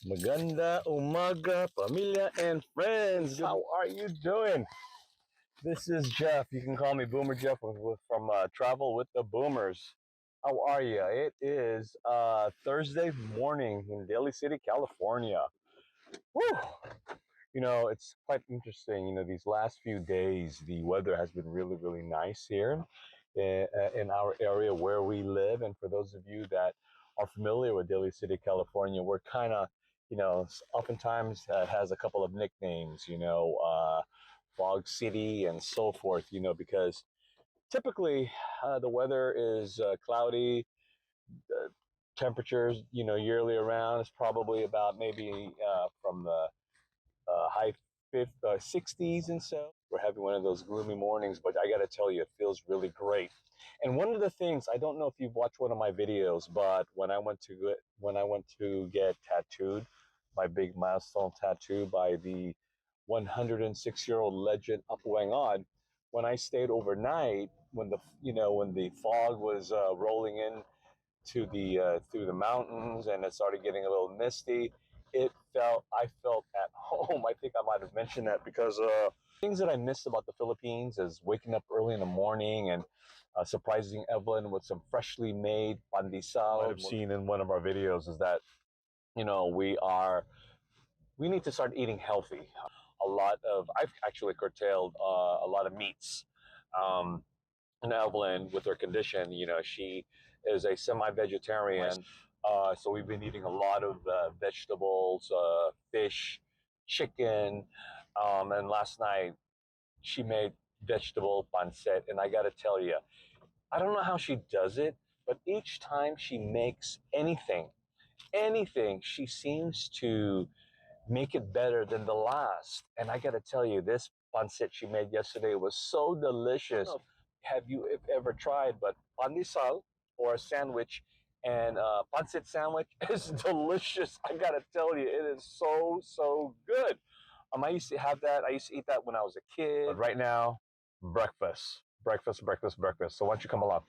Maganda umaga, pamilya and friends. How are you doing? This is Jeff. You can call me Boomer Jeff from Travel with the Boomers. How are you? It is Thursday morning in Daly City, California. Woo! You know, it's quite interesting. You know, these last few days, the weather has been really, really nice here in our area where we live. And for those of you that are familiar with Daly City, California, we're kind of, you know, oftentimes has a couple of nicknames, Fog City and so forth, you know, because typically the weather is cloudy. Uh, Temperatures, you know, yearly around is probably about maybe from the high 60s and so. We're having one of those gloomy mornings, but I got to tell you, it feels really great. And one of the things, I don't know if you've watched one of my videos, but when I went to get tattooed, my big milestone tattoo by the 106-year-old legend Up Wang On, when I stayed overnight, when the fog was rolling in to the through the mountains and it started getting a little misty, I felt at home. I think I might have mentioned that because things that I missed about the Philippines is waking up early in the morning and surprising Evelyn with some freshly made pandesal. Might have seen in one of our videos is that, you know, we need to start eating healthy. I've actually curtailed a lot of meats. And Evelyn, with her condition, you know, she is a semi-vegetarian. So we've been eating a lot of vegetables, fish, chicken. And last night she made vegetable pancit. And I got to tell you, I don't know how she does it, but each time she makes anything, she seems to make it better than the last. And I got to tell you, this pancit she made yesterday was so delicious. Have you ever tried? But pandesal or a sandwich and pancit sandwich is delicious. I got to tell you, it is so good. I used to have that. I used to eat that when I was a kid. But right now, breakfast. So why don't you come along?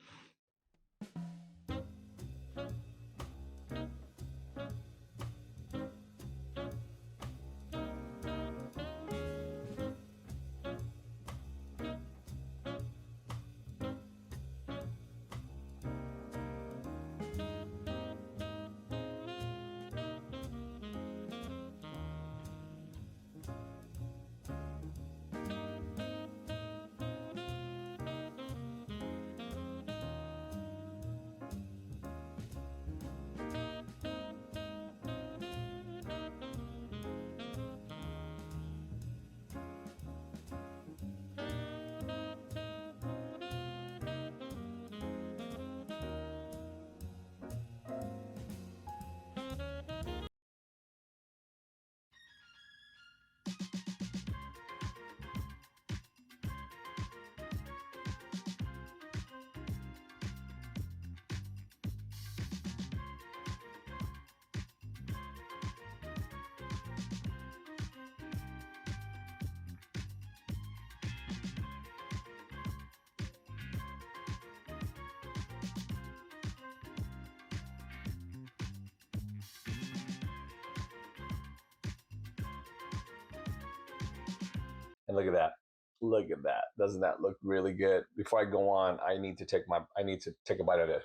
And look at that. Look at that. Doesn't that look really good? Before I go on, I need to take a bite of it.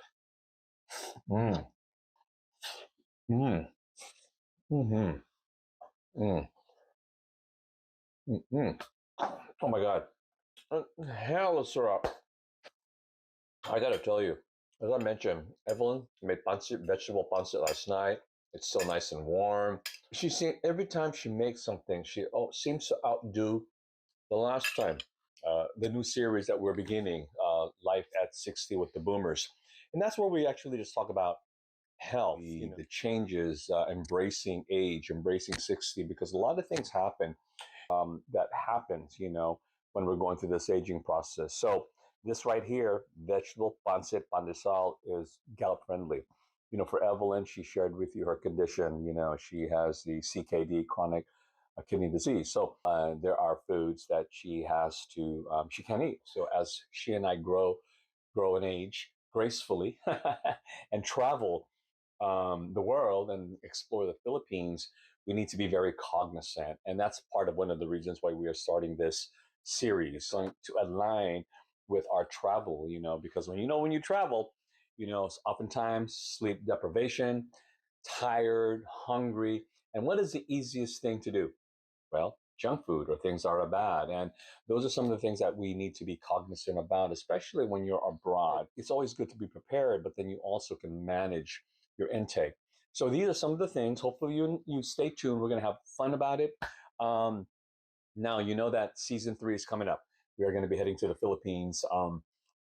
Mmm. Mmm. Mm-hmm. Mm. Mm-hmm. Oh my God. Hell of syrup. I gotta tell you, as I mentioned, Evelyn made pancit, vegetable pancit last night. It's still nice and warm. Every time she makes something, she seems to outdo the last time. The new series that we're beginning, Life at 60 with the Boomers. And that's where we actually just talk about health, the changes, embracing age, embracing 60, because a lot of things happen that happens, you know, when we're going through this aging process. So this right here, vegetable pancit pandesal, is gout friendly. You know, for Evelyn, she shared with you her condition. You know, she has the CKD, chronic kidney disease. So there are foods that she can't eat. So as she and I grow in age gracefully and travel the world and explore the Philippines, we need to be very cognizant. And that's part of one of the reasons why we are starting this series, so to align with our travel, because when you travel, oftentimes sleep deprivation, tired, hungry. And what is the easiest thing to do? Well, junk food or things that are bad. And those are some of the things that we need to be cognizant about, especially when you're abroad. It's always good to be prepared, but then you also can manage your intake. So these are some of the things. Hopefully you stay tuned. We're going to have fun about it. Um, Now, you know that season 3 is coming up. We are going to be heading to the Philippines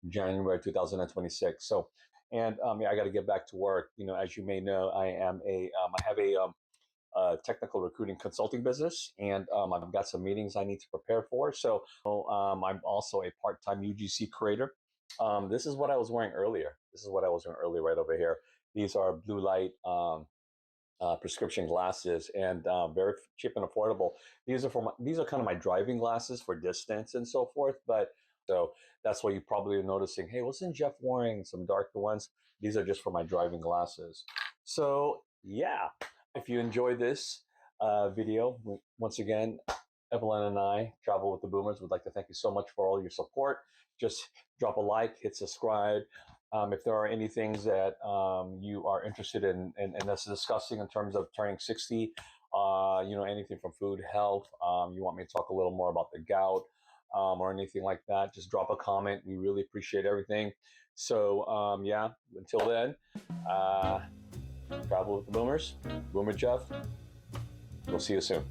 January 2026. So, and yeah, I got to get back to work. As you may know, I have a technical recruiting consulting business, and I've got some meetings I need to prepare for. So I'm also a part-time UGC creator. This is what I was wearing earlier. This is what I was wearing earlier right over here. These are blue light prescription glasses, and very cheap and affordable. These are kind of my driving glasses for distance and so forth. But so that's why you probably are noticing, hey, wasn't Jeff wearing some darker ones? These are just for my driving glasses. So yeah, if you enjoyed this video, once again, Evelyn and I, Travel with the Boomers, would like to thank you so much for all your support. Just drop a like, hit subscribe. If there are any things that you are interested in us discussing in terms of turning 60, anything from food, health, you want me to talk a little more about the gout or anything like that, just drop a comment. We really appreciate everything. So, yeah, until then, Travel with the Boomers, Boomer Jeff. We'll see you soon.